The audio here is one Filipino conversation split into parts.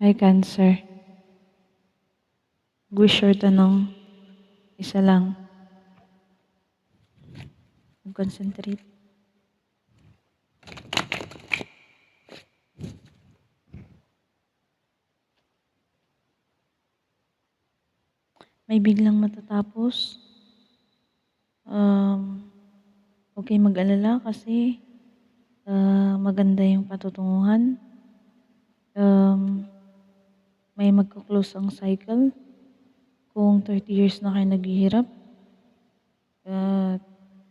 Hi, Cancer. Wish or tanong, isa lang. Concentrate. May biglang matatapos. Huwag kayong mag-alala kasi maganda yung patutunguhan. May magka-close ang cycle. Kung 30 years na kayo naghihirap,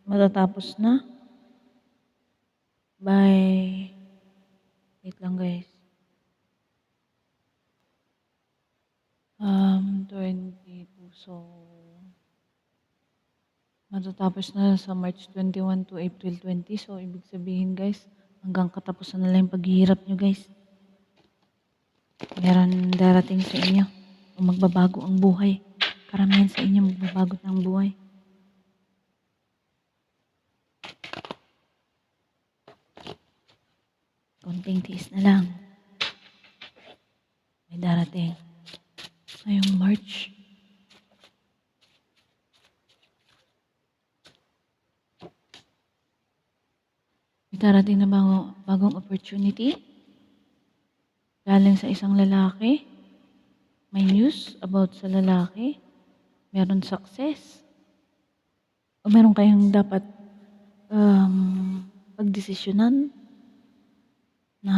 matatapos na by, wait lang guys, 22, so matatapos na sa March 21 to April 20. So, ibig sabihin guys, hanggang katapusan na lang yung paghihirap nyo guys. Meron darating sa inyo o magbabago ang buhay. Karamihan sa inyo magbabago ng buhay. Konting tiis na lang. May darating. Ngayong March. May darating na bagong opportunity. Galing sa isang lalaki. May news about sa lalaki. Meron success. O meron kayong dapat pagdesisyonan na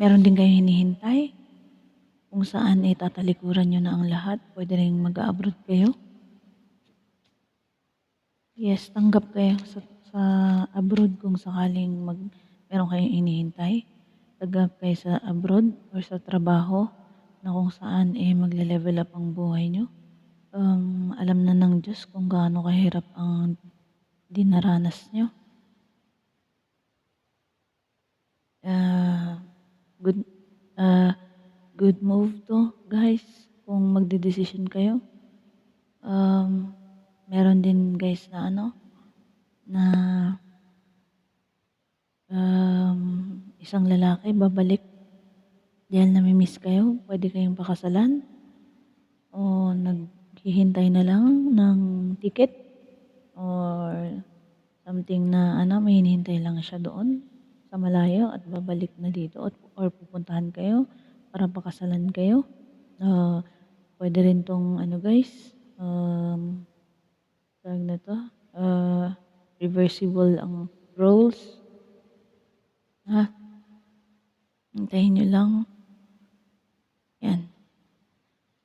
meron din kayong hinihintay kung saan tatalikuran nyo na ang lahat. Pwede rin mag-abroad kayo. Yes, tanggap kayo sa abroad kung sakaling meron kayong hinihintay. Tanggap kayo sa abroad or sa trabaho na kung saan magle-level up ang buhay nyo. Alam na ng Diyos kung gaano kahirap ang dinaranas nyo. Good move to, guys. Kung magde-decision kayo. Meron din guys na isang lalaki babalik dahil namimiss kayo. Pwede kayong pakasalan o naghihintay na lang ng ticket or something na may hinihintay lang siya doon sa malayo at babalik na dito or pupuntahan kayo para pakasalan kayo. Pwede rin tong guys, tawag na to, reversible ang roles. Hintayin nyo lang. Yan.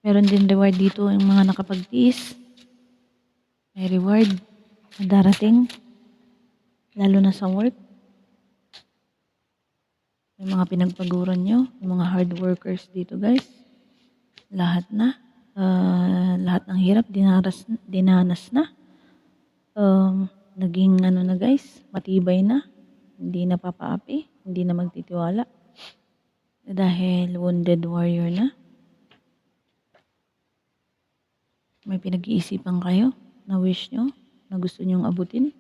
Meron din reward dito yung mga nakapagtiis. May reward na darating. Lalo na sa work. May mga pinagpaguran nyo. Yung mga hard workers dito guys. Lahat na. Lahat ng hirap dinanas na. Naging na guys. Matibay na. Hindi na papaapi. Hindi na magtitiwala. Dahil wounded warrior na. May pinag-iisipan kayo na wish nyo, na gusto nyong abutin.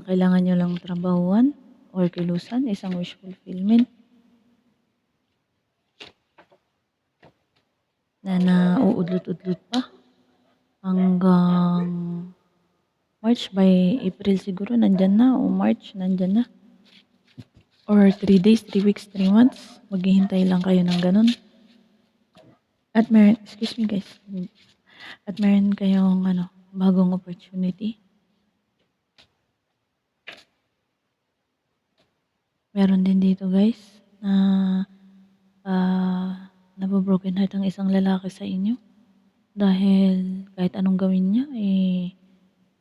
Kailangan nyo lang trabahuan or kilusan, isang wish fulfillment. Na nauudlot-udlot pa. Hanggang March, by April siguro, nandyan na. O March, nandyan na. Or 3 days, 3 weeks, 3 months. Maghihintay lang kayo ng ganun. At meron, excuse me guys. At meron kayong bagong opportunity. Meron din dito guys na nabobroken heart ang isang lalaki sa inyo. Dahil kahit anong gawin niya,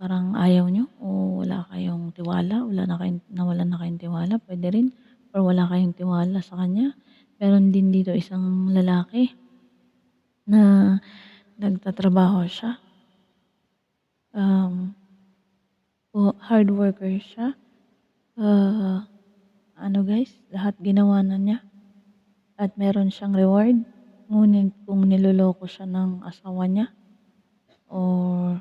parang ayaw nyo o wala kayong tiwala, nawalan na kayong tiwala, pwede rin. Or wala kayong tiwala sa kanya. Meron din dito isang lalaki na nagtatrabaho siya. Hard worker siya. Guys, lahat ginawa na niya. At meron siyang reward. Ngunit kung niloloko siya ng asawa niya or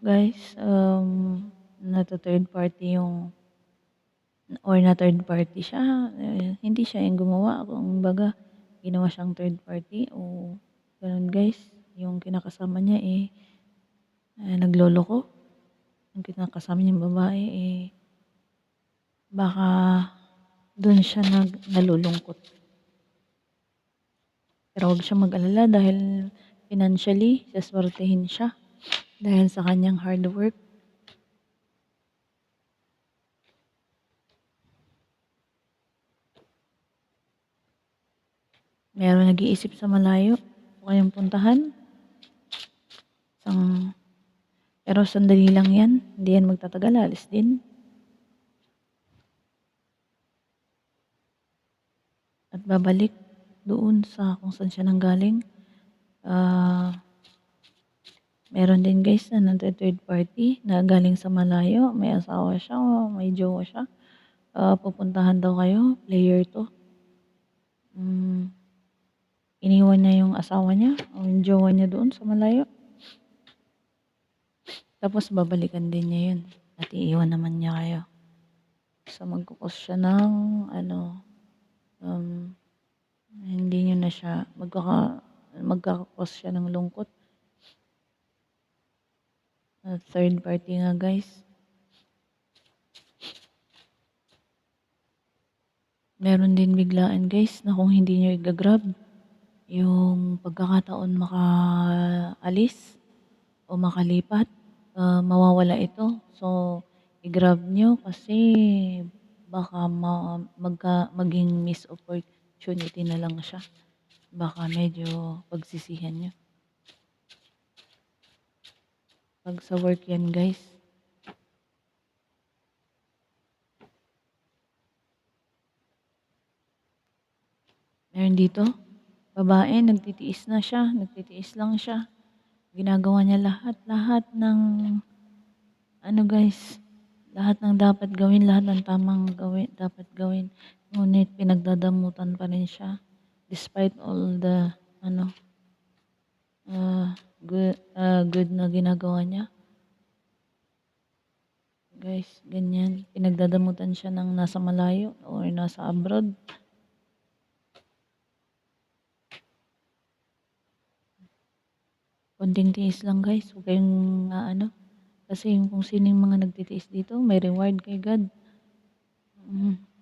guys, nata third party yung or na third party siya, hindi siya yung gumawa, kumbaga ginawa siyang third party o gano'n guys, yung kinakasama niya, nagloloko, yung kinakasama niyang babae, baka dun siya nalulungkot. Pero huwag siyang mag-alala dahil financially saswertehin siya dahil sa kanyang hard work. Meron nag-iisip sa malayo, gusto kayong puntahan. Pero sandali lang yan, hindi yan magtatagal, alis din. At babalik doon sa kung saan siya nanggaling. Meron din guys na third party na galing sa malayo, may asawa siya o may jowa siya. Pupuntahan daw kayo, player to. Iniwan niya yung asawa niya o yung jowa niya doon sa malayo. Tapos babalikan din niya yun at iiwan naman niya kayo. So magkukos siya ng hindi niyo na siya magkakakos siya ng lungkot. Third party nga guys. Meron din biglaan guys na kung hindi niyo i-grab yung pagkakataon makaalis o makalipat, mawawala ito. So i-grab niyo kasi baka maging miss opportunity na lang siya. Baka medyo pagsisihan niyo. Pag sa work yan guys. Meron dito, babae, nagtitiis na siya, nagtitiis lang siya. Ginagawa niya lahat ng guys, lahat ng dapat gawin, lahat ng tamang dapat gawin. Ngunit pinagdadamutan pa rin siya despite all the good na ginagawa niya. Guys, ganyan. Pinagdadamutan siya ng nasa malayo or nasa abroad. Konting tiis lang guys. Huwag kayong kasi kung sino yung mga nagtitiis dito, may reward kay God.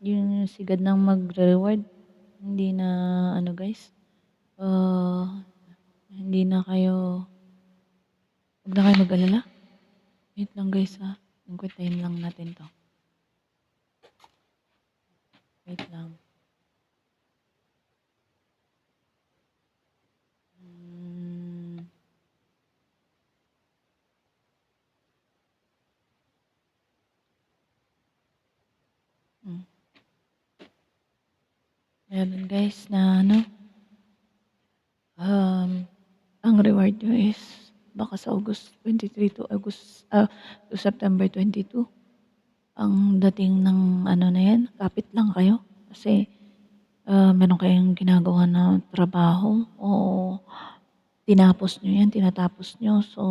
Yung si God nang magre-reward. Hindi na guys. Hindi na kayo, huwag na kayo mag-alala. Wait lang guys ha. Ingkwitahin lang natin to. Wait lang. Meron guys na ang reward nyo is baka sa August 23 to September 22. Ang dating ng na yan, kapit lang kayo. Kasi meron kayong ginagawa na trabaho o tinatapos nyo. So,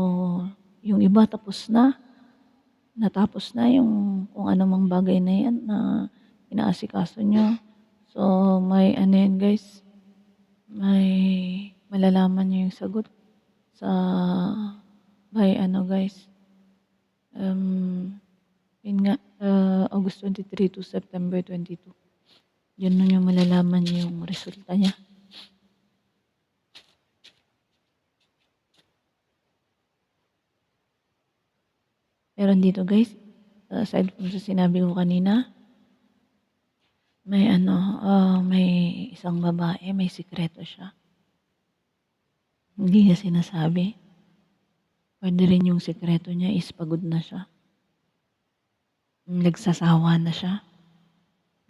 yung iba natapos na yung kung anumang bagay na yan na inaasikaso nyo. So, may yan guys, may malalaman nyo yung sagot sa by guys. Yun nga, August 23 to September 22. Yun na yung malalaman yung resulta niya. Meron dito guys, aside from sa sinabi ko kanina, may may isang babae, may sikreto siya. Hindi niya sinasabi. Pwede rin yung sikreto niya is pagod na siya. Nagsasawa na siya.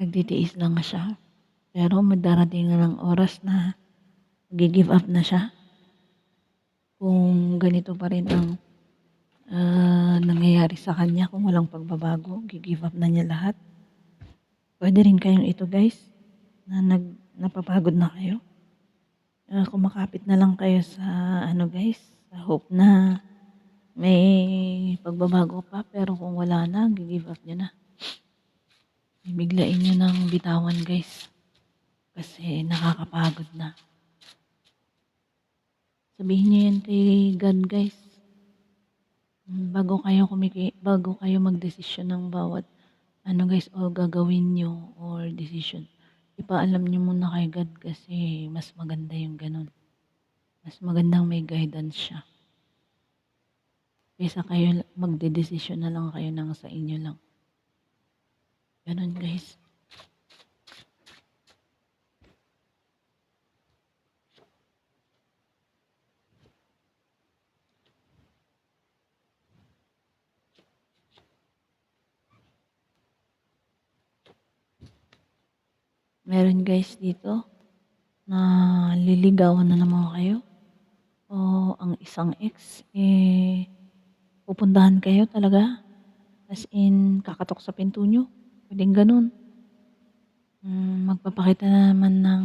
Nagtitiis lang siya. Pero madarating na ng oras na give up na siya. Kung ganito pa rin ang nangyayari sa kanya, kung walang pagbabago, give up na niya lahat. Pwede rin kayong ito guys, na napapagod na kayo. Kumakapit na lang kayo sa guys, sa hope na may pagbabago pa, pero kung wala na, give up niya na. Bibiglain niyo ng bitawan guys. Kasi nakakapagod na. Sabihin niyo yan kay God guys. Bago kayo magdesisyon ng bawat ano guys o gagawin niyo or decision. Ipaalam niyo muna kay God kasi mas maganda yung ganun. Mas magandang may guidance siya. Kaysa kayo magdedesisyon na lang kayo nang sa inyo lang. Ganun guys. Meron guys dito na liligawan na naman kayo. O ang isang ex, pupuntahan kayo talaga. As in, kakatok sa pinto nyo. Pwedeng ganun. Magpapakita naman ng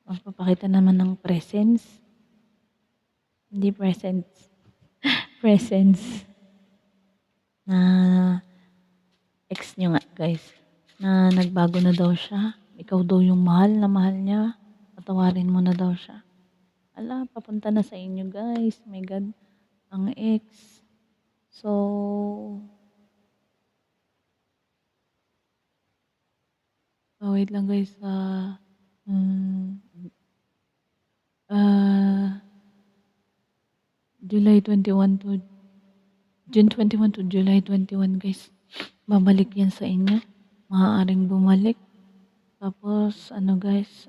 magpapakita naman ng presence. Hindi presence. Presence. Na ex nyo nga guys. Na nagbago na daw siya. Ikaw daw yung mahal na mahal niya. Patawarin mo na daw siya. Ala, papunta na sa inyo guys. My God. Ang ex. So, wait lang guys. Mm, July 21 to June 21 to July 21 guys. Babalik yan sa inyo. Maaaring bumalik. Tapos ano guys,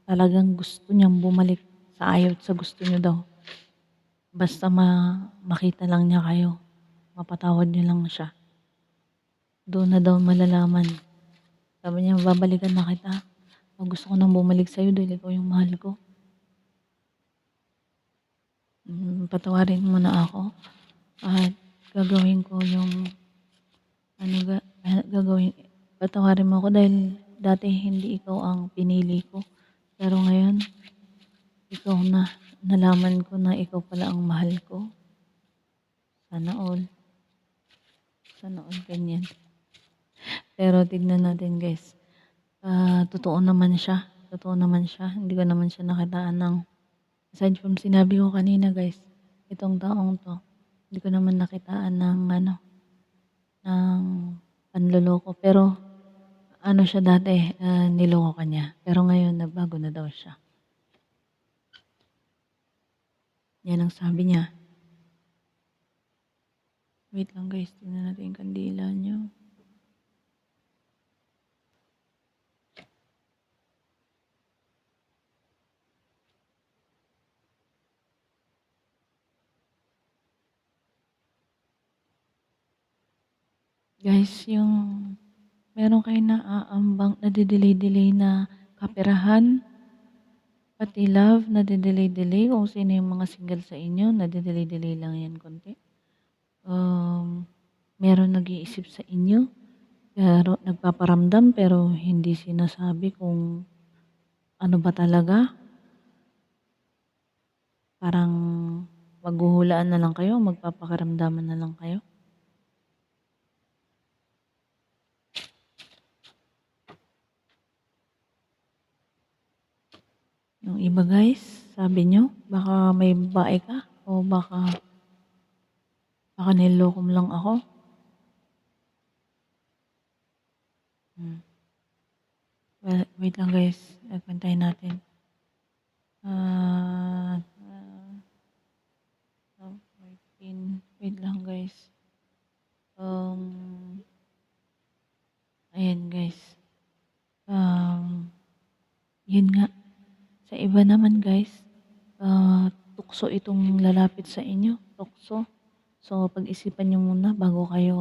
talagang gusto niyang bumalik sa ayaw at sa gusto niyo daw. Basta makita lang niya kayo. Mapatawad niyo lang siya. Doon na daw malalaman. Sabi niya, babalikan na kita. Gusto ko nang bumalik sa'yo dahil ikaw yung mahal ko. Patawarin mo na ako. At gagawin ko yung patawarin mo ako dahil dati hindi ikaw ang pinili ko. Pero ngayon, ikaw na. Nalaman ko na ikaw pala ang mahal ko. Sana all. Sana all ganyan. Pero tignan natin guys. Totoo naman siya. Totoo naman siya. Hindi ko naman siya nakitaan ng aside from sinabi ko kanina guys. Itong taong to. Hindi ko naman nakitaan ng ng panloloko. Pero ano siya dati, niloko ka niya. Pero ngayon, nagbago na daw siya. Yan ang sabi niya. Wait lang guys, tingnan natin yung kandila niyo. Guys, yung meron kayo naaambang, nadidelay-delay na kaperahan, pati love, nadidelay-delay. Kung sino yung mga single sa inyo, nadidelay-delay lang yan konti. Meron nag-iisip sa inyo, pero nagpaparamdam pero hindi sinasabi kung ano ba talaga. Parang maghuhulaan na lang kayo, magpapakaramdaman na lang kayo. Yung iba guys, sabi nyo, baka may babae ka o baka niloko mo lang ako. Well, wait lang guys, pantay natin. 14, wait lang guys. Ayan guys. Yun nga. Sa iba naman guys, tukso itong lalapit sa inyo. Tukso. So, pag-isipan nyo muna bago kayo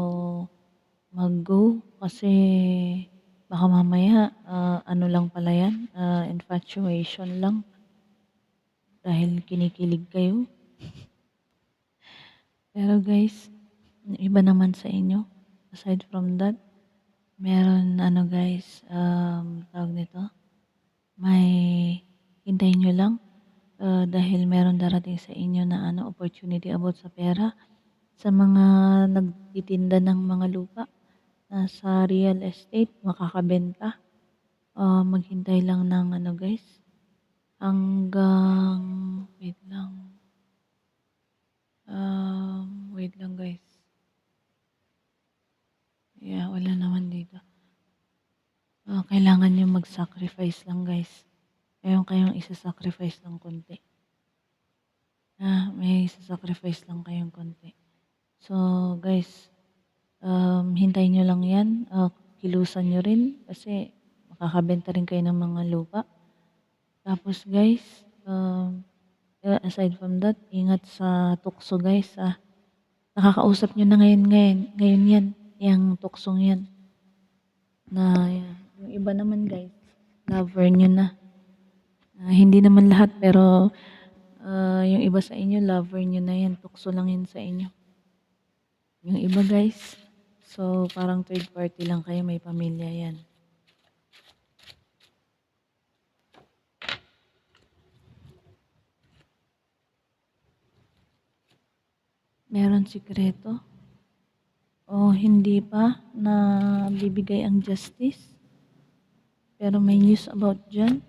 mag-go. Kasi baka mamaya, ano lang pala yan, infatuation lang. Dahil kinikilig kayo. Pero guys, iba naman sa inyo. Aside from that, meron guys, tawag nito, may hintayin nyo lang dahil meron darating sa inyo na opportunity about sa pera. sa mga nagtitinda ng mga lupa na sa real estate makakabenta. Maghintay lang ng ano guys, hanggang wait lang guys. Yeah, wala naman dito. Kailangan niyo mag-sacrifice lang guys. Meron kayong isa-sacrifice ng konti. May isa-sacrifice lang kayong konti. So guys, hintayin nyo lang yan. Kilusan nyo rin kasi makakabenta rin kayo ng mga lupa. Tapos guys, aside from that, ingat sa tukso guys. Nakakausap nyo na ngayon yan, yung tuksong yan. Yung iba naman guys, lover nyo na. Hindi naman lahat pero yung iba sa inyo, lover nyo na yan. Tukso lang yan sa inyo. Yung iba guys, so parang third party lang kayo, may pamilya yan. Meron sikreto o hindi pa na bibigay ang justice, pero may news about dyan,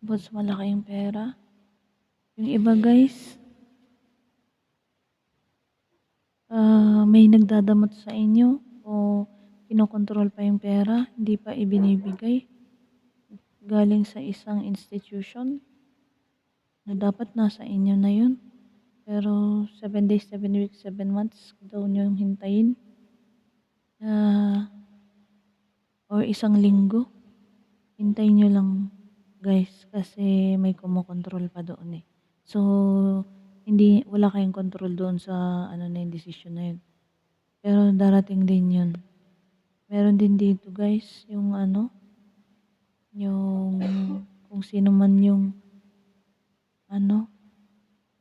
about sa malaking pera. Yung iba guys, may nagdadamot sa inyo o kinokontrol pa yung pera, hindi pa ibinibigay galing sa isang institution na dapat nasa inyo na yun. Pero 7 days, 7 weeks, 7 months daw nyo hintayin. Or isang linggo. Hintayin nyo lang guys kasi may kumokontrol pa doon eh. So, wala kayong control doon sa na yung decision na yun. Pero darating din yun. Meron din dito guys, yung yung kung sino man yung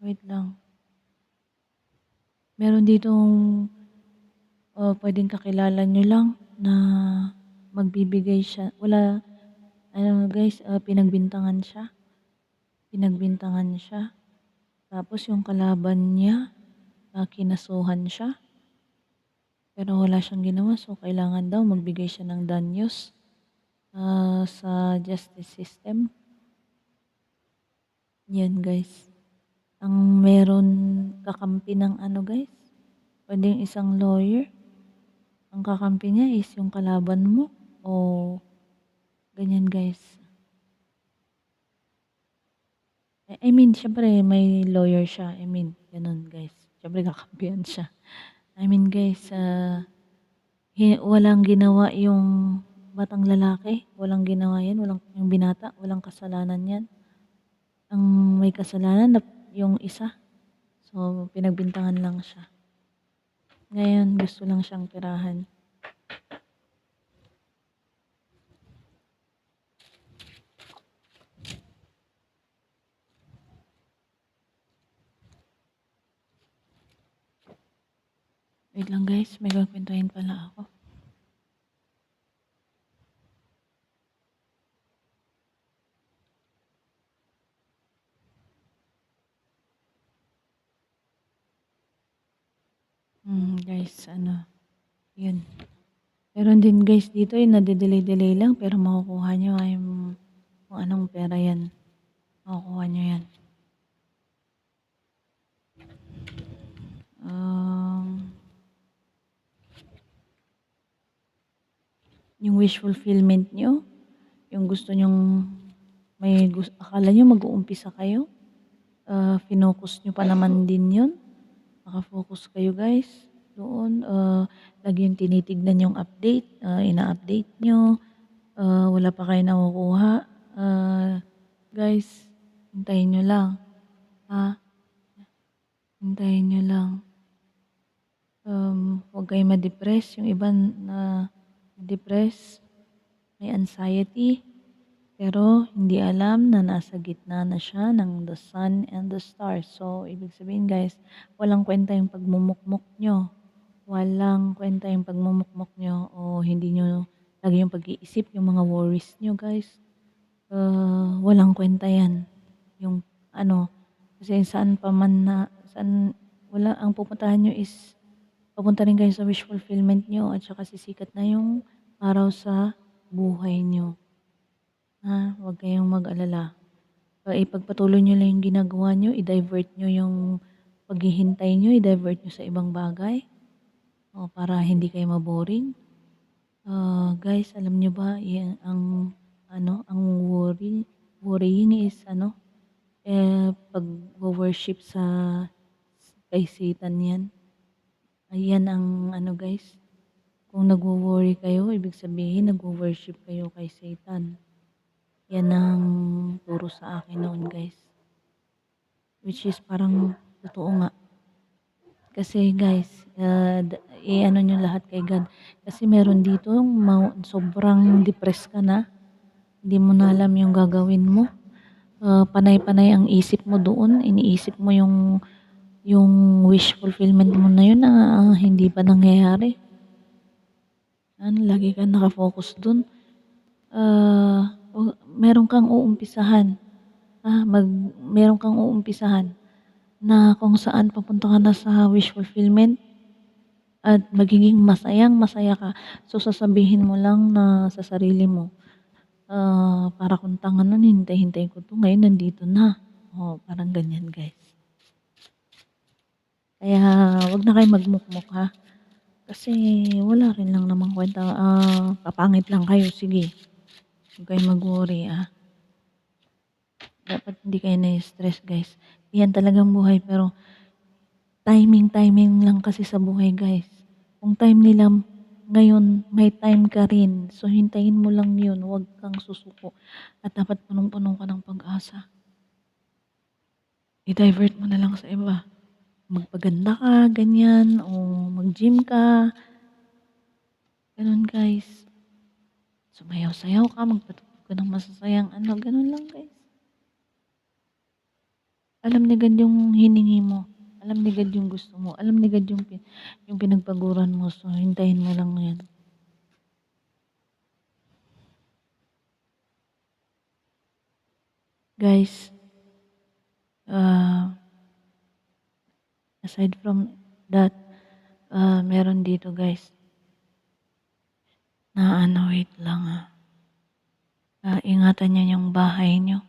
wait lang. Meron ditong pwedeng kakilala nyo lang na magbibigay siya. Wala, guys, pinagbintangan siya. Tapos yung kalaban niya, kinasuhan siya. Pero wala siyang ginawa, so kailangan daw magbigay siya ng danyos sa justice system. Yan guys. Ang meron kakampi ng guys, pwedeng isang lawyer. Ang kakampi niya is yung kalaban mo o ganyan guys. I mean, syempre may lawyer siya. I mean, ganun guys. Syempre kakampihan siya. I mean guys, walang ginawa yung batang lalaki. Walang ginawa yan. Yung binata. Walang kasalanan yan. Ang may kasalanan yung isa. So, pinagbintangan lang siya. Ngayon, gusto lang siyang tirahan. Wait lang guys, may gagawin pala ako. Guys, yun. Meron din guys dito nade-delay lang pero makukuha nyo yung kung anong pera yan. Makukuha nyo yan. Yung wish fulfillment nyo, yung gusto nyong akala nyo mag-uumpisa kayo, finocus nyo pa naman din yun. Nakafocus kayo guys doon. Lagi yung tinitignan yung update, ina-update nyo, wala pa kayo nakukuha. Guys, hintayin nyo lang. Hintayin nyo lang. Huwag kayo ma-depress. Yung iba na depress, may anxiety, pero hindi alam na nasa gitna na siya ng the sun and the stars. So, ibig sabihin guys, walang kwenta yung pagmumukmuk nyo. Walang kwenta yung pagmumukmuk nyo o hindi nyo lagi yung pag-iisip, yung mga worries nyo guys. Walang kwenta yan. Yung kasi saan wala ang pupuntahan niyo is papunta rin kayo sa wish fulfillment niyo at saka sisikat na yung araw sa buhay niyo, ha? Huwag kayong mag-alala. Ipagpatuloy niyo lang yung ginagawa niyo, i-divert niyo yung paghihintay niyo, i-divert niyo sa ibang bagay, para hindi kayo ma-boring. Guys, alam niyo ba ang worrying is pagwo-worship kay Satan 'yan. Ayan ang guys, kung nagwo-worry kayo ibig sabihin nagwo-worship kayo kay Satan. Yan ang turo sa akin noon guys. Which is parang totoo nga. Kasi guys, i-ano niyo lahat kay God. Kasi meron dito sobrang depressed ka na, hindi mo na alam yung gagawin mo. Panay-panay ang isip mo doon, iniisip mo yung wish fulfillment mo na yun na hindi pa nangyayari. Lagi kang naka-focus dun. Meron kang uumpisahan. Meron kang uumpisahan na kung saan papunta ka na sa wish fulfillment at magiging masayang-masaya ka. So, sasabihin mo lang na sa sarili mo, para kung tanga nun, hintay-hintay ko 'to, ngayon nandito na. Parang ganyan guys. Kaya wag na kayong magmukmok ha. Kasi wala rin lang namang kwenta, papangit lang kayo, sige. Huwag kayong mag-worry Dapat hindi kayo na-stress guys. Yan talagang buhay pero timing lang kasi sa buhay guys. Kung time nila ngayon, may time ka rin. So hintayin mo lang yun, huwag kang susuko. At dapat punong-puno ka ng pag-asa. I-divert mo na lang sa iba. Magpaganda ka, ganyan, o mag-gym ka. Ganun guys. Sumayaw-sayaw ka, magpatugtog ka ng masasayang ganun lang guys. Alam ni God yung hiningi mo. Alam ni God yung gusto mo. Alam ni God yung pinagpaguran mo. So, hintayin mo lang yan. Guys, aside from that, meron dito guys. Wait lang ingatan niyo yung bahay niyo.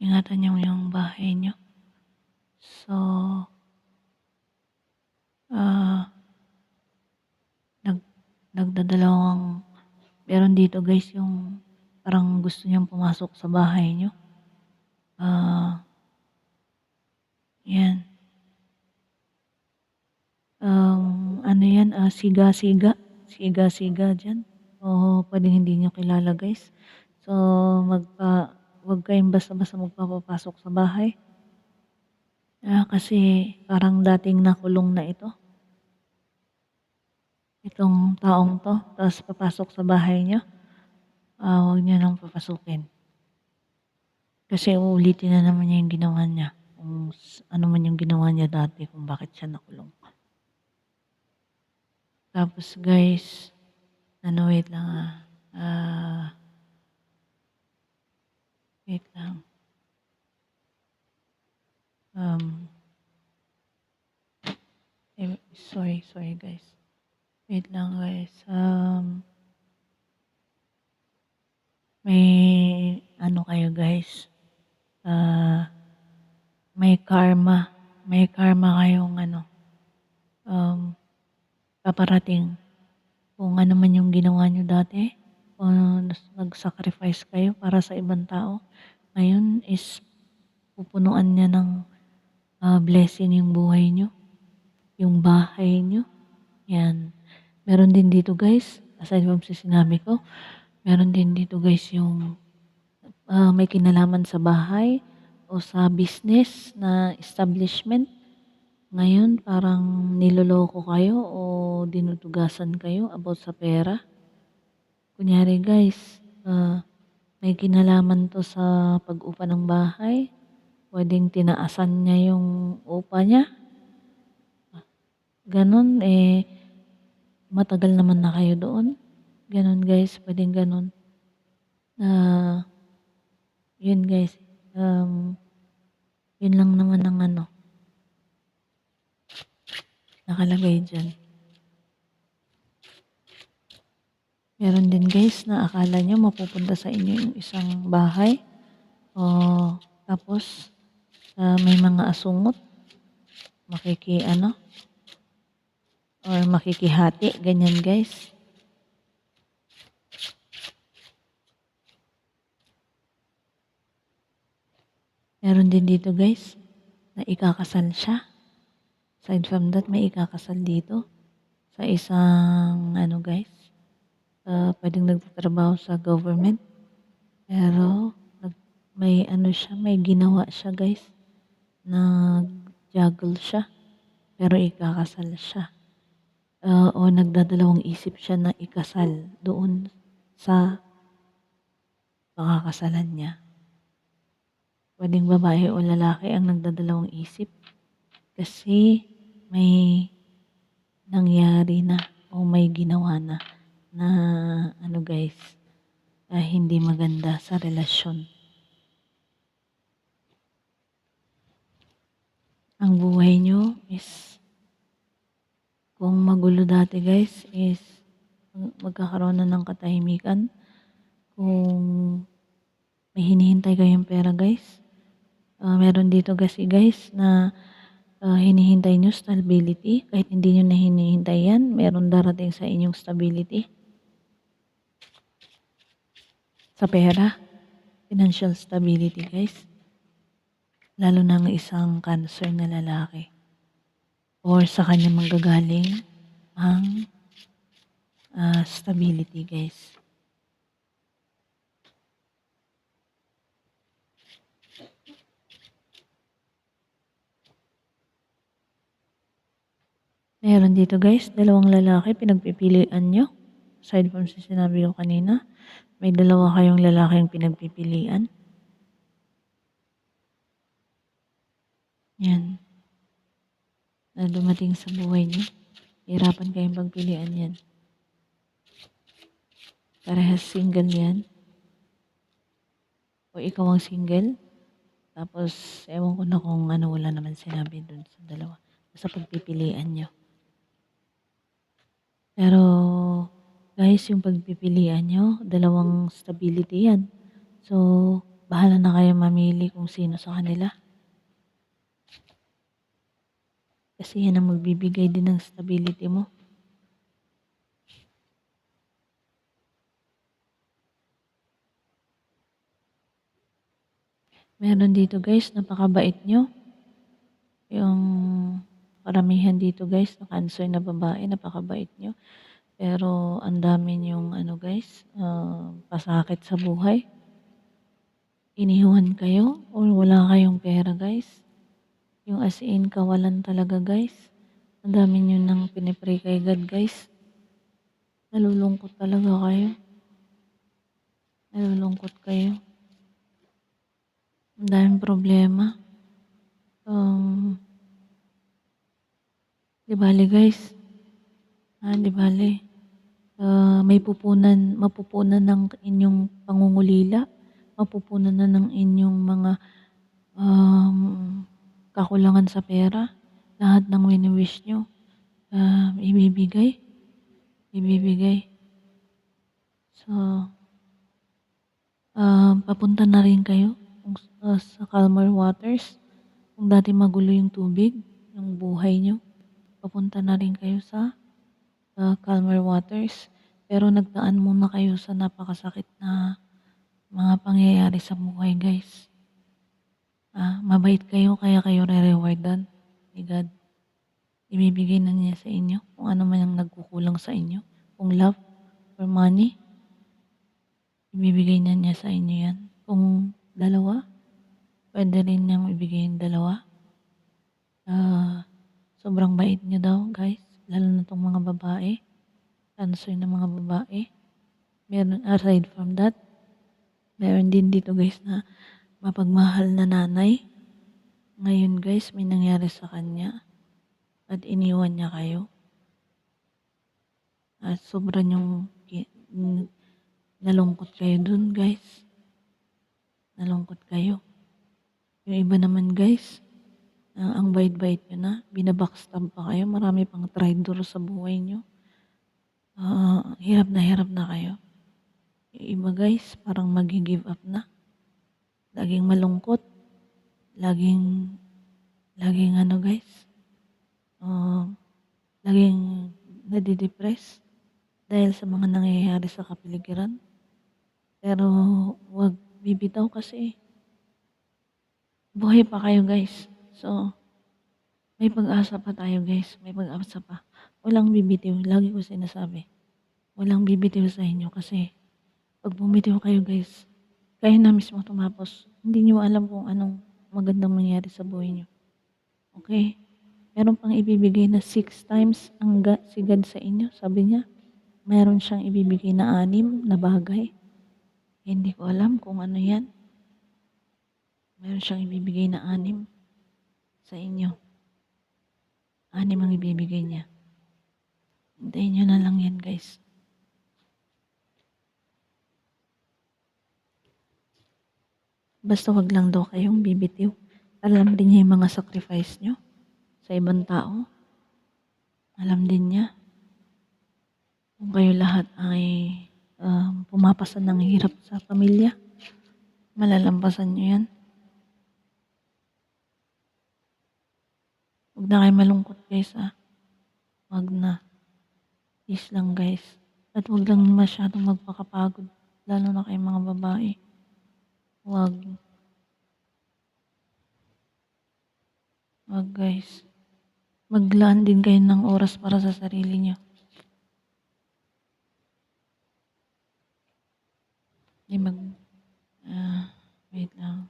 Ingatan niyo yung bahay niyo. So, nagdadalawang, meron dito guys yung parang gusto niyang pumasok sa bahay niyo. Yan. Yan, siga-siga. Siga-siga dyan. Pwedeng hindi niyo kilala guys. So, wag kayong basta-basta magpapapasok sa bahay. Kasi parang dating nakulong na itong taong to, tapos papasok sa bahay niyo. Wag niyo nang papasukin. Kasi uulitin na naman niya yung ginawa niya. Kung ano man yung ginawa niya dati, kung bakit siya nakulong. Tapos guys, wait lang wait lang. Sorry guys. Wait lang guys. May kayo guys. May karma. May karma kayong paparating. Kung ano man yung ginawa nyo dati, kung nag-sacrifice kayo para sa ibang tao, ngayon is pupunuan niya ng blessing yung buhay nyo, yung bahay nyo. Yan. Meron din dito guys, aside from sa sinabi ko, meron din dito guys yung may kinalaman sa bahay o sa business na establishment. Ngayon parang niloloko kayo o dinudugasan kayo about sa pera. Kunyari guys, may kinalaman to sa pag-upa ng bahay. Pwedeng tinaasan niya yung upa niya. Ganon, matagal naman na kayo doon. Ganon guys, pwedeng ganon. Yun guys, yun lang naman ang nakalagay diyan. Meron din guys na akala niyo mapupunta sa inyo yung isang bahay, tapos, may mga asungot, makiki-ano or makikihati, ganyan guys. Meron din dito guys na ikakasal siya. Aside from that, may ikakasal dito sa isang ano guys, pwedeng nagtatrabaho sa government. Pero may ano siya, may ginawa siya guys. Nag-juggle siya, pero ikakasal siya. O nagdadalawang isip siya na ikasal doon sa pakakasalan niya. Pwedeng babae o lalaki ang nagdadalawang isip kasi may nangyari na o may ginawa na ano guys, hindi maganda sa relasyon. Ang buhay nyo is, kung magulo dati guys, is magkakaroon na ng katahimikan. Kung may hinihintay kayong pera guys, meron dito kasi guys na hinihintay nyo stability. Kahit hindi nyo na hinihintay yan, meron darating sa inyong stability. Sa pera, financial stability guys. Lalo na ng isang cancer na lalaki. Or sa kanya manggagaling ang stability guys. Meron dito guys, dalawang lalaki pinagpipilian nyo. Aside from sa sinabi ko kanina, may dalawa kayong lalaking pinagpipilian. Yan. Na dumating sa buhay niyo. Hirapan kayong pagpilian yan. Parehas single yan. O ikaw ang single. Tapos, ewan ko na kung ano, wala naman sinabi dun sa dalawa. Sa pagpipilian nyo. Pero, guys, yung pagpipilian nyo, dalawang stability yan. So, bahala na kayo mamili kung sino sa kanila. Kasi yan ang magbibigay din ng stability mo. Meron dito guys, napakabait nyo. Yung karamihan dito guys, na cancer na babae, napakabait nyo. Pero ang dami yung ano guys, pasakit sa buhay. Iniwan kayo or wala kayong pera guys. Yung as in kawalan talaga guys. Ang dami nyo nang pinipray kay God guys. Nalulungkot talaga kayo. Nalulungkot kayo. Ang daming problema. Di bale guys. Di bale. May mapupunan ng inyong pangungulila. Mapupunan na ng inyong mga kakulangan sa pera. Lahat ng wini-wish nyo. Ibibigay. So, papunta na rin kayo sa calmer waters. Kung dati magulo yung tubig, yung buhay nyo, papunta na rin kayo sa calmer waters. Pero nagdaan muna kayo sa napakasakit na mga pangyayari sa buhay guys. Mabait kayo, kaya kayo re-rewardan ni God. Ibibigay na niya sa inyo kung ano man ang nagkukulang sa inyo. Kung love or money, ibibigay na niya sa inyo yan. Kung dalawa, pwede rin niyang ibigay yung dalawa. Sobrang bait niyo daw guys. Lalo na itong mga babae. Cancer na mga babae. Meron, aside from that, meron din dito guys na mapagmahal na nanay. Ngayon guys, may nangyari sa kanya. At iniwan niya kayo. At sobrang yung nalungkot kayo dun guys. Nalungkot kayo. Yung iba naman guys, ang bait-bait niyo na, bina-backstab pa kayo, marami pang traitor sa buhay niyo. Hirap na kayo. Yung iba guys, parang magi-give up na. Laging malungkot, laging laging ano guys, ah, laging nade-depress dahil sa mga nangyayari sa kapaligiran. Pero 'wag bibitaw kasi buhay pa kayo guys. So, may pag-asa pa tayo guys, may pag-asa pa. Walang bibitiw, lagi ko sinasabi. Walang bibitiw sa inyo kasi 'pag bumitiw kayo guys, kayo na mismo tumapos. Hindi niyo alam kung anong magandang mangyari sa buhay niyo, okey? Meron pang ibibigay na 6 times si God sa inyo, sabi niya. Meron siyang ibibigay na 6 na bagay. Hindi ko alam kung ano 'yan. Meron siyang ibibigay na 6 sa inyo. 6 ang ibibigay niya. Hintayin niyo na lang 'yan guys. Basta 'wag lang daw kayong bibitiw. Alam din niya yung mga sacrifice niyo sa ibang tao. Alam din niya kung kayo lahat ay pumapasan ng hirap sa pamilya. Malalampasan niyo 'yan. 'Wag na kayong malungkot guys, 'Wag na. Please lang guys. At 'wag lang masyadong magpakapagod, lalo na kayong mga babae. 'Wag. 'Wag guys. Maglaan din kayo ng oras para sa sarili niyo. Di mag wait lang.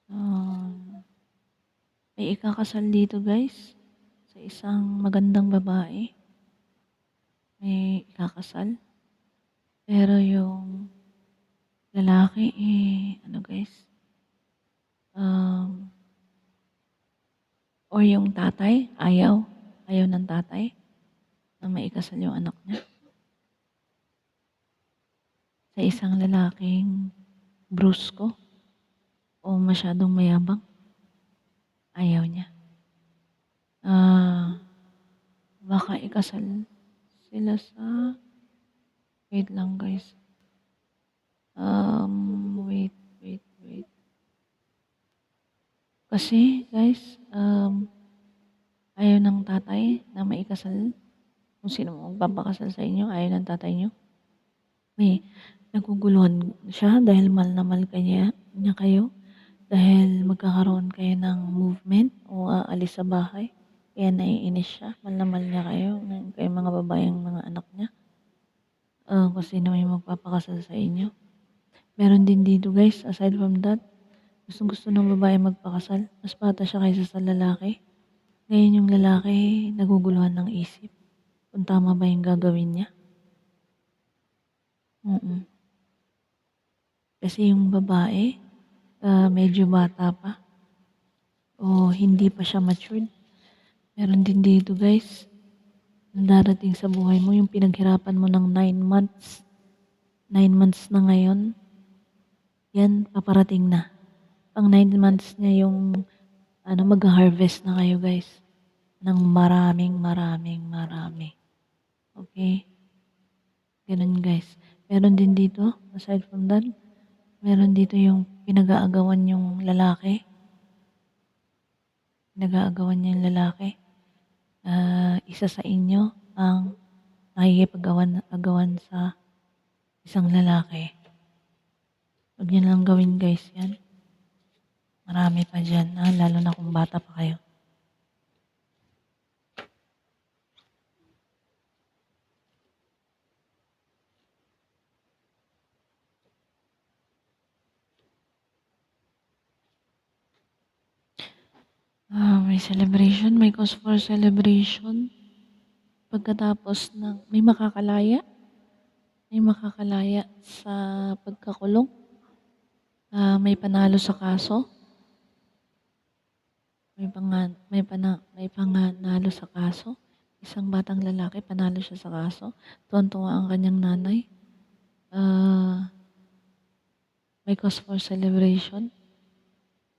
So, may ikakasal dito guys, sa isang magandang babae. May ikakasal. Pero yung lalaki, ano guys, or yung tatay, ayaw ng tatay na maikasal yung anak niya sa isang lalaking brusko o masyadong mayabang. Ayaw niya. Baka ikasal sila sa, wait lang guys. Wait. Kasi guys, ayaw ng tatay na maikasal. Kung sino magpapakasal sa inyo, ayaw ng tatay niyo. May naguguluhan siya dahil mahal na mahal niya kayo. Dahil magkakaroon kayo ng movement o aalis sa bahay. Kaya naiinis siya. Mahal na mahal niya kayo. Kayong mga babaeng mga anak niya. Kung sino may magpapakasal sa inyo. Meron din dito guys, aside from that, gusto ng babae magpakasal. Mas bata siya kaysa sa lalaki. Ngayon yung lalaki naguguluhan ng isip. Kung tama ba yung gagawin niya. Kasi yung babae, medyo bata pa. O hindi pa siya matured. Meron din dito guys, na darating sa buhay mo, yung pinaghirapan mo ng 9 months. 9 months na ngayon, yan, paparating na. Pang 9 months niya yung, mag-harvest na kayo guys. Ng marami. Okay? Ganun guys. Meron din dito, aside from that, meron dito yung pinag-aagawan yung lalaki. Isa sa inyo ang nakikipag-agawan sa isang lalaki. Huwag niyo lang gawin guys yan. Marami pa dyan, lalo na kung bata pa kayo. May celebration, may cause for celebration. Pagkatapos ng may makakalaya sa pagkakulong. May panalo sa kaso. May panalo sa kaso. Isang batang lalaki, panalo siya sa kaso. Tuwan-tuwa ang kanyang nanay. May cause for celebration.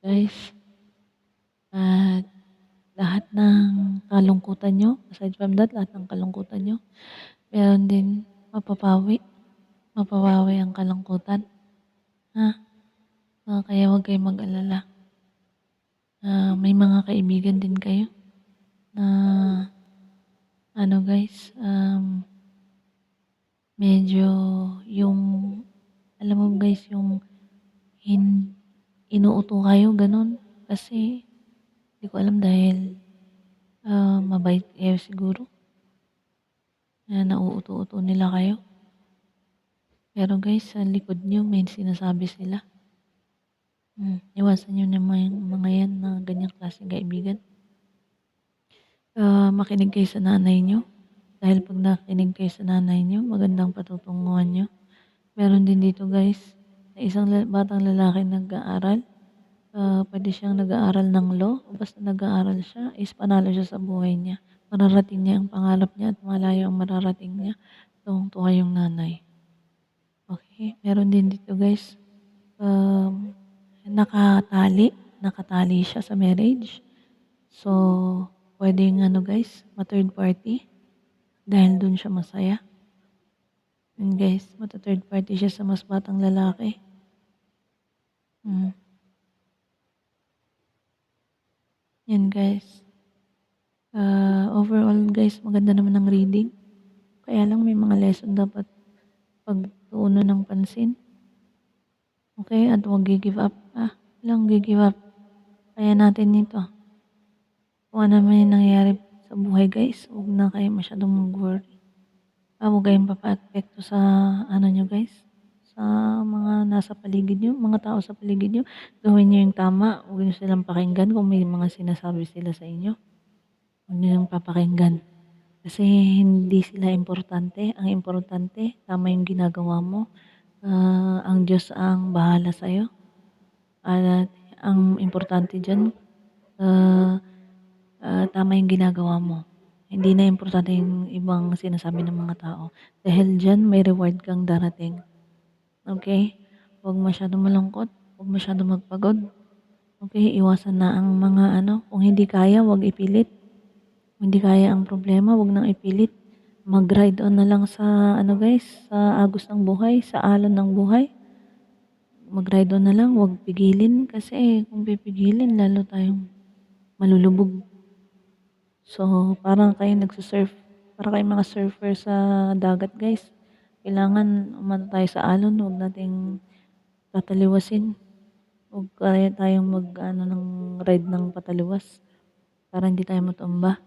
Guys, At lahat ng kalungkutan niyo, aside from that, lahat ng kalungkutan niyo, meron din mapapawi. Mapapawi ang kalungkutan, ha? Kaya huwag kayong mag-alala. May mga kaibigan din kayo na ano guys, medyo yung, alam mo guys, yung inuuto kayo, ganun. Kasi, di ko alam dahil mabait kayo siguro. Na nauuto-uto nila kayo. Pero guys, sa likod nyo may sinasabi sila. Iwasan nyo naman yung mga yan na ganyang klaseng kaibigan. Makinig kayo sa nanay nyo. Dahil pag nakinig kayo sa nanay nyo, magandang patutunguhan nyo. Meron din dito guys, na isang batang lalaki nag-aaral. Pwede siyang nag-aaral ng law. Basta nag-aaral siya, is panalo siya sa buhay niya. Mararating niya ang pangarap niya at malayo ang mararating niya. Tuwang-tuwa yung nanay. Okay, meron din dito guys, nakatali siya sa marriage. So, pwedeng ano guys, ma-third party dahil dun siya masaya. And guys, mata-third party siya sa mas batang lalaki. Yan guys. Overall guys, maganda naman ang reading. Kaya lang may mga lesson dapat pagtuunan ng pansin. Okay, at huwag give up. Walang give up. Kaya natin ito. Kung ano man yung nangyayari sa buhay guys, huwag na kayo masyadong mag-worry. Huwag kayong papa-apekto sa ano nyo guys, sa mga nasa paligid nyo, mga tao sa paligid nyo. Gawin nyo yung tama, huwag nyo silang pakinggan kung may mga sinasabi sila sa inyo. Huwag nyo yung papakinggan. Kasi hindi sila importante. Ang importante, tama yung ginagawa mo. Ang Diyos ang bahala sa'yo. At ang importante dyan, tama yung ginagawa mo. Hindi na importante yung ibang sinasabi ng mga tao. Dahil dyan, may reward kang darating. Okay? Huwag masyadong malungkot. Huwag masyadong magpagod. Okay? Iwasan na ang mga kung hindi kaya, huwag ipilit. Kung hindi kaya ang problema, huwag nang ipilit. Mag-ride on na lang sa guys, sa agos ng buhay, sa alon ng buhay. Mag-ride on na lang, huwag pigilin. Kasi kung pipigilin, lalo tayong malulubog. So, parang kayo nagsusurf. Para kayong mga surfer sa dagat, guys. Kailangan umano tayo sa alon. Huwag nating tataliwasin. Huwag kaya tayong ng ride ng pataliwas. Para hindi tayo matumba.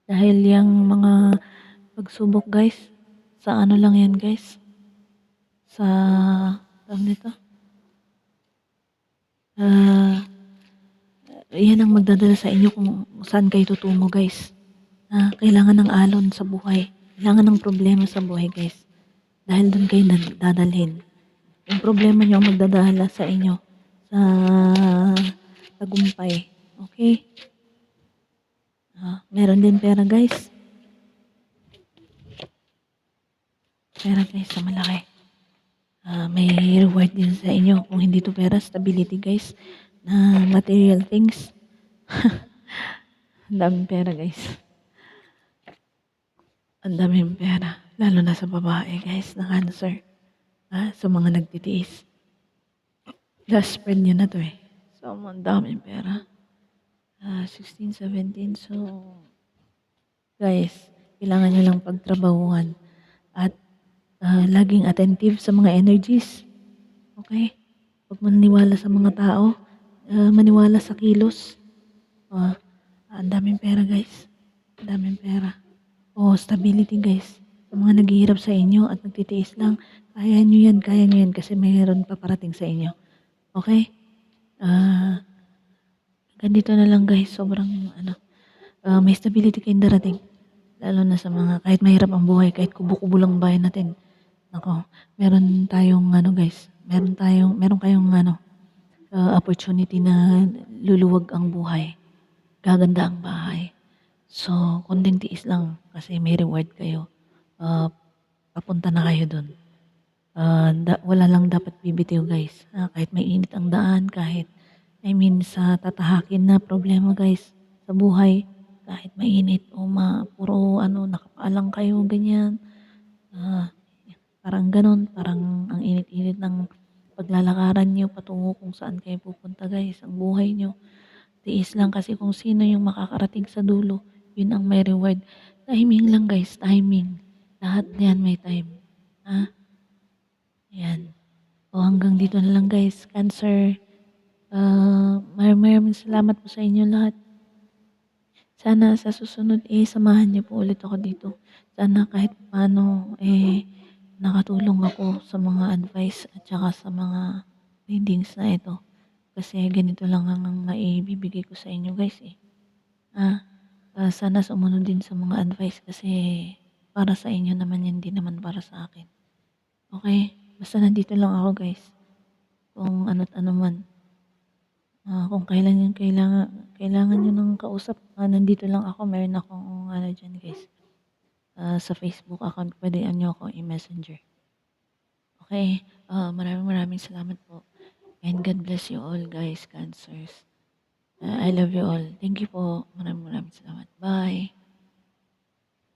Dahil yung mga pagsubok, guys, sa lang yan, guys. Sa, tawag nito? Yan ang magdadala sa inyo kung saan kayo tutungo, guys. Kailangan ng alon sa buhay. Kailangan ng problema sa buhay, guys. Dahil doon kayo dadalhin. Yung problema nyo ang magdadala sa inyo sa tagumpay. Okay? Meron din pera, guys. Pera, guys, sa malaki. May reward din sa inyo. Kung hindi to pera, stability, guys. Na material things. Ang daming pera, guys. Ang daming pera. Lalo na sa babae, guys, na cancer. Sa mga nagtitiis. Last spread niya na to eh. So, ang daming pera. 16, 17. So, guys, kailangan nyo lang pagtrabahuhan. At laging attentive sa mga energies. Okay? Huwag maniwala sa mga tao. Maniwala sa kilos. Ang daming pera, guys. Ang daming pera. Stability, guys. Sa mga naghihirap sa inyo at nagtitiis lang, kaya nyo yan kasi mayroon pa parating sa inyo. Okay? Ganito na lang, guys. Sobrang may stability kayong darating. Lalo na sa mga, kahit mahirap ang buhay, kahit kubo-kubo lang bayan natin. Meron tayong guys, meron kayong opportunity na luluwag ang buhay. Gaganda ang bahay. So, kunding tiis lang kasi may reward kayo. Papunta na kayo dun. Wala lang dapat bibitiw, guys. Kahit may init ang daan, kahit I mean sa tatahakin na problema guys sa buhay. Kahit mainit o puro ano, nakapaalang kayo ganyan. Ah, parang gano'n, parang ang init-init ng paglalakaran niyo patungo kung saan kayo pupunta guys, ang buhay niyo. Tiis lang kasi kung sino yung makakarating sa dulo, yun ang may reward. Timing lang guys, timing. Lahat yan may time. Ha? Yan. O hanggang dito na lang guys, Cancer. Maraming salamat po sa inyo lahat. Sana sa susunod samahan niyo po ulit ako dito. Sana kahit paano nakatulong ako sa mga advice at saka sa mga readings na ito. Kasi ganito lang ang maibibigay ko sa inyo guys eh. Sana sumunod din sa mga advice kasi para sa inyo naman yan, din naman para sa akin. Okay? Basta nandito lang ako guys. Kung ano't ano man. Kung kailan yung kailangan nyo ng kausap, nandito lang ako. Meron akong ano dyan guys. Sa Facebook account, pwede nyo ako i-messenger. Okay? Maraming salamat po. And God bless you all guys, Cancers. I love you all. Thank you po. Maraming salamat. Bye.